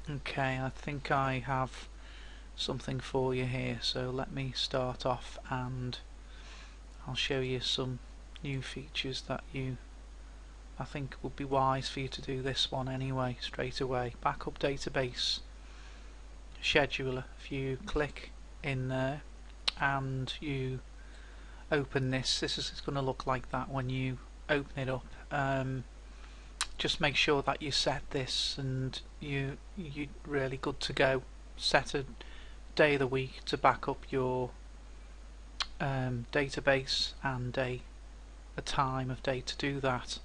Okay, I think I have something for you here, so let me start off and I'll show you some new features that I think would be wise for you to do this one anyway, straight away. Backup database scheduler. If you click in there and you open this is going to look like that when you open it up. Just make sure that you set this and you're really good to go. Set a day of the week to back up your database and a time of day to do that,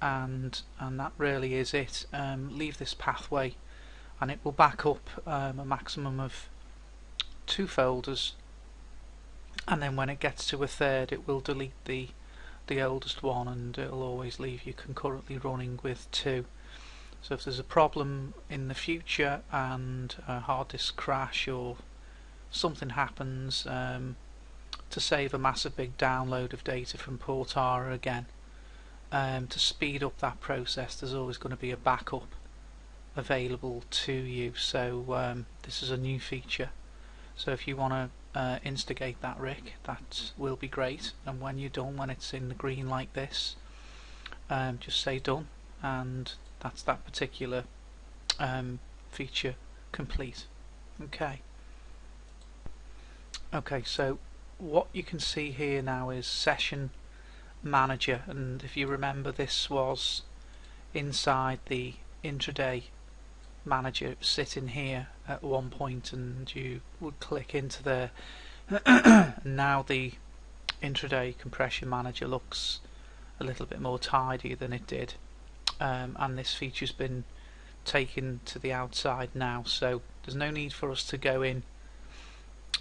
and that really is it. Leave this pathway and it will back up a maximum of 2 folders, and then when it gets to a third it will delete the oldest one, and it'll always leave you concurrently running with 2. So if there's a problem in the future and a hard disk crash or something happens, to save a massive big download of data from Portara again, to speed up that process, there's always going to be a backup available to you. So this is a new feature, so if you want to instigate that, Rick, that will be great. And when you're done, when it's in the green like this, just say done, and that's that particular feature complete. Okay, so what you can see here now is Session Manager, and if you remember, this was inside the intraday manager. It was sitting here at one point and you would click into there. Now the intraday compression manager looks a little bit more tidy than it did, and this feature's been taken to the outside now, so there's no need for us to go in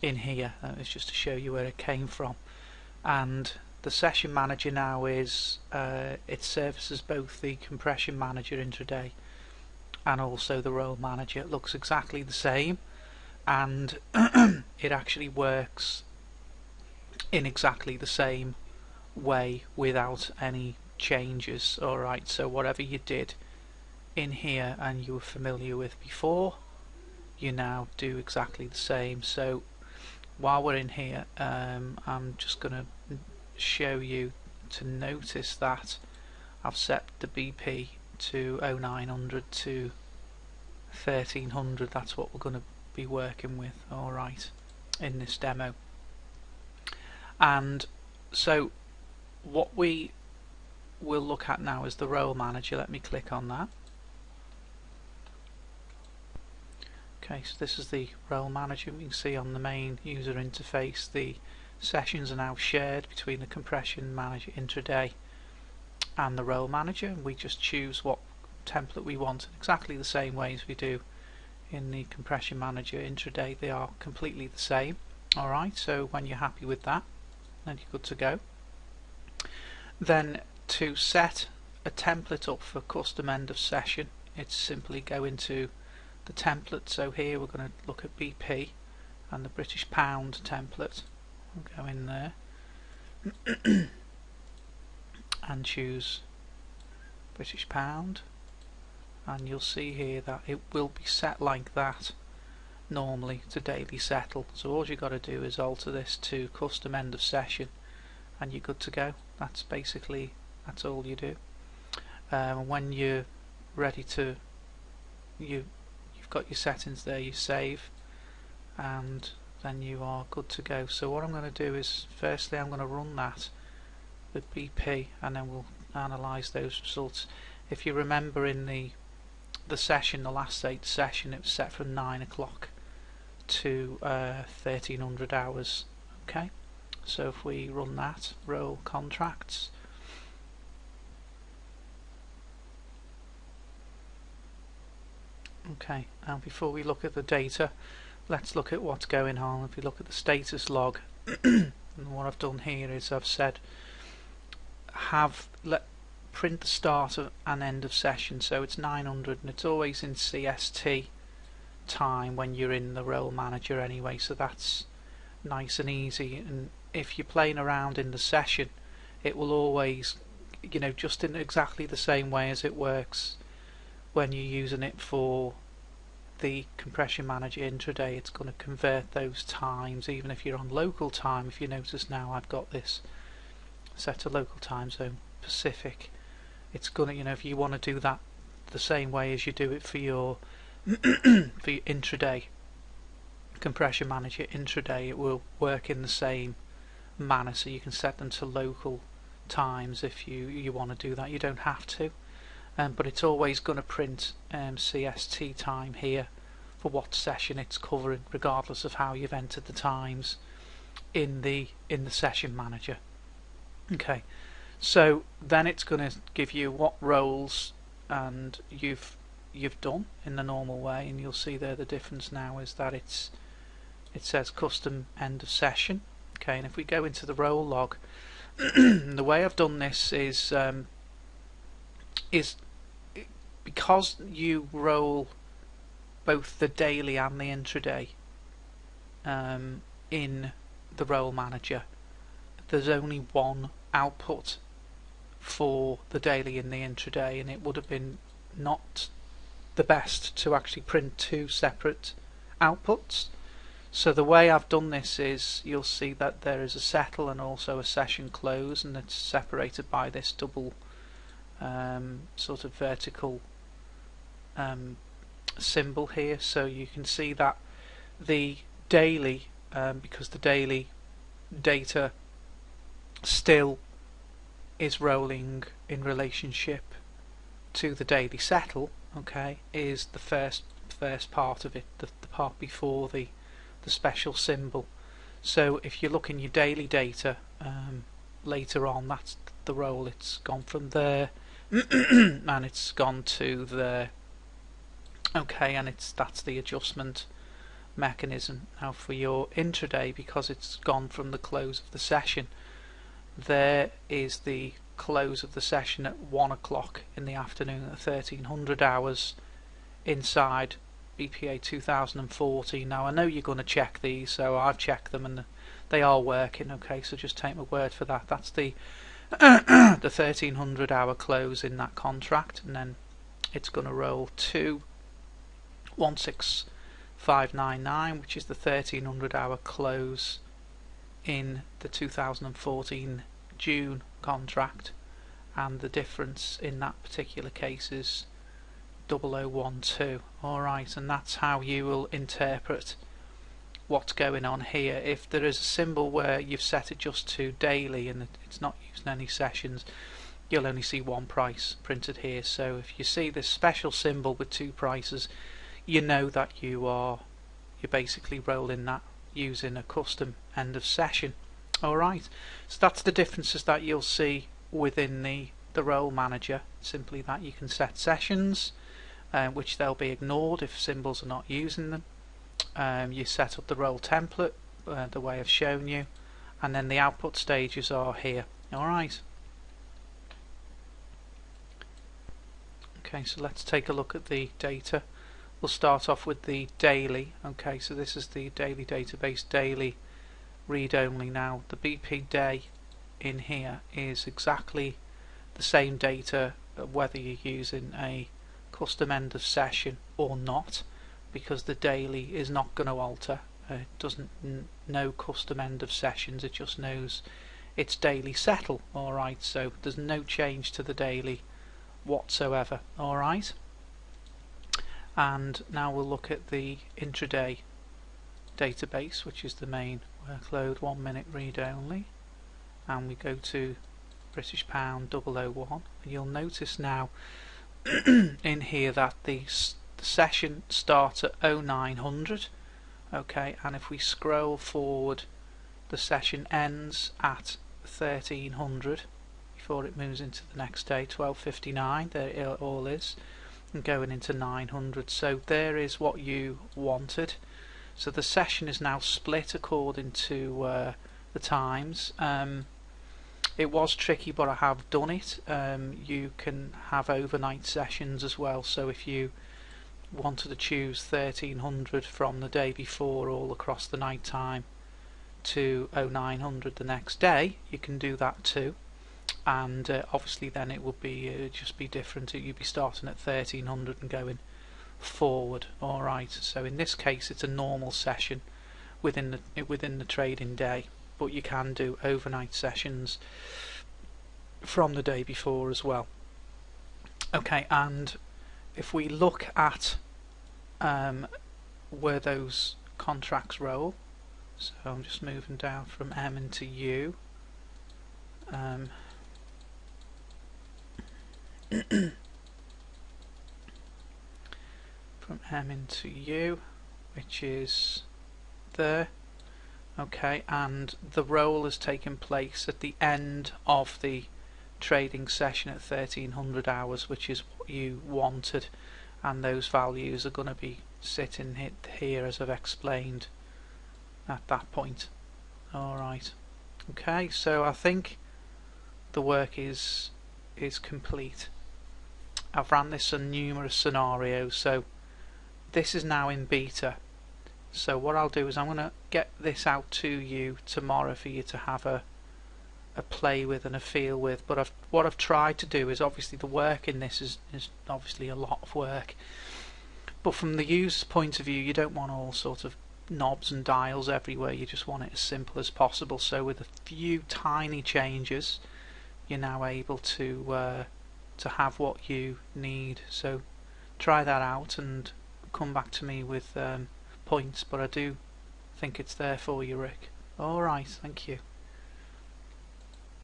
here. It's just to show you where it came from. And the session manager now is it services both the compression manager intraday and also the role manager. It looks exactly the same, and it actually works in exactly the same way without any changes. Alright, so whatever you did in here and you were familiar with before, you now do exactly the same. So while we're in here, I'm just going to show you to notice that I've set the BP to 0900 to 1300. That's what we're going to be working with, alright, in this demo. And so what we will look at now is the role manager. Let me click on that. Okay, so this is the role manager. We can see on the main user interface the sessions are now shared between the compression manager intraday and the role manager, and we just choose what template we want in exactly the same way as we do in the compression manager intraday. They are completely the same. Alright, so when you're happy with that, then you're good to go. Then to set a template up for custom end of session, it's simply go into the template. So here we're going to look at BP and the British pound template. We'll go in there and choose British pound, and you'll see here that it will be set like that normally to daily settle. So all you got to do is alter this to custom end of session and you're good to go. That's all you do. When you're ready to, you've got your settings there, you save, and then you are good to go. So what I'm going to do is, firstly I'm going to run that with BP and then we'll analyze those results. If you remember in the session, the last 8 session, it was set from 9 o'clock to 1300 hours. Okay, so if we run that, roll contracts, okay, and before we look at the data, let's look at what's going on. If we look at the status log, and what I've done here is I've said print the start and end of session, so it's 900 and it's always in CST time when you're in the role manager anyway, so that's nice and easy. And if you're playing around in the session, it will always, just in exactly the same way as it works when you're using it for the compression manager intraday, it's going to convert those times. Even if you're on local time, if you notice now I've got this set to local time zone Pacific, it's gonna, if you want to do that the same way as you do it for your for your intraday compression manager intraday, it will work in the same manner. So you can set them to local times if you want to do that. You don't have to, but it's always going to print CST time here for what session it's covering, regardless of how you've entered the times in the session manager. Okay, so then it's going to give you what rolls and you've done in the normal way, and you'll see there the difference now is that it says custom end of session. Okay, and if we go into the roll log, the way I've done this is because you roll both the daily and the intraday in the roll manager, there's only one output for the daily and the intraday, and it would have been not the best to actually print two separate outputs. So the way I've done this is, you'll see that there is a settle and also a session close, and it's separated by this double sort of vertical symbol here. So you can see that the daily, because the daily data still is rolling in relationship to the daily settle, okay, is the first part of it, the part before the special symbol. So if you look in your daily data later on, that's the roll, it's gone from there and it's gone to there. Okay, and that's the adjustment mechanism. Now for your intraday, because it's gone from the close of the session, there is the close of the session at 1 o'clock in the afternoon at 1300 hours inside BPA 2014. Now I know you're going to check these, so I've checked them and they are working. Okay, so just take my word for that. That's the the 1300 hour close in that contract, and then it's going to roll to 16599, which is the 1300 hour close in the 2014 June contract, and the difference in that particular case is 0012. Alright, and that's how you will interpret what's going on here. If there is a symbol where you've set it just to daily and it's not using any sessions, you'll only see one price printed here. So if you see this special symbol with two prices, you know that you're basically rolling that using a custom end of session. Alright, so that's the differences that you'll see within the roll manager. Simply that you can set sessions, which they'll be ignored if symbols are not using them. You set up the roll template the way I've shown you, and then the output stages are here. Alright, okay, so let's take a look at the data. We'll start off with the daily. Okay, so this is the daily database, daily read only. Now the BP day in here is exactly the same data whether you're using a custom end of session or not, because the daily is not going to alter. It doesn't know custom end of sessions, it just knows it's daily settle. Alright, so there's no change to the daily whatsoever. Alright, and now we'll look at the intraday database, which is the main workload, 1 minute read only, and we go to British pound 001, and you'll notice now in here that the session starts at 0900. Okay, and if we scroll forward, the session ends at 1300 before it moves into the next day, 1259. There it all is, and going into 900. So there is what you wanted. So the session is now split according to the times. It was tricky, but I have done it. You can have overnight sessions as well, so if you wanted to choose 1300 from the day before all across the night time to 0900 the next day, you can do that too. And obviously then it would be just be different. You'd be starting at 1300 and going forward. Alright, so in this case it's a normal session within the trading day, but you can do overnight sessions from the day before as well. Okay, and if we look at where those contracts roll, so I'm just moving down from M into U. From M into U, which is there. Okay, and the roll has taken place at the end of the trading session at 1300 hours, which is what you wanted, and those values are going to be sitting here as I've explained at that point. Alright, okay, so I think the work is complete. I've ran this on numerous scenarios, so this is now in beta. So what I'll do is I'm going to get this out to you tomorrow for you to have a play with and a feel with. But what I've tried to do is, obviously the work in this is obviously a lot of work, but from the user's point of view, you don't want all sorts of knobs and dials everywhere. You just want it as simple as possible. So with a few tiny changes, you're now able to have what you need. So try that out and come back to me with points, but I do think it's there for you, Rick. Alright, thank you.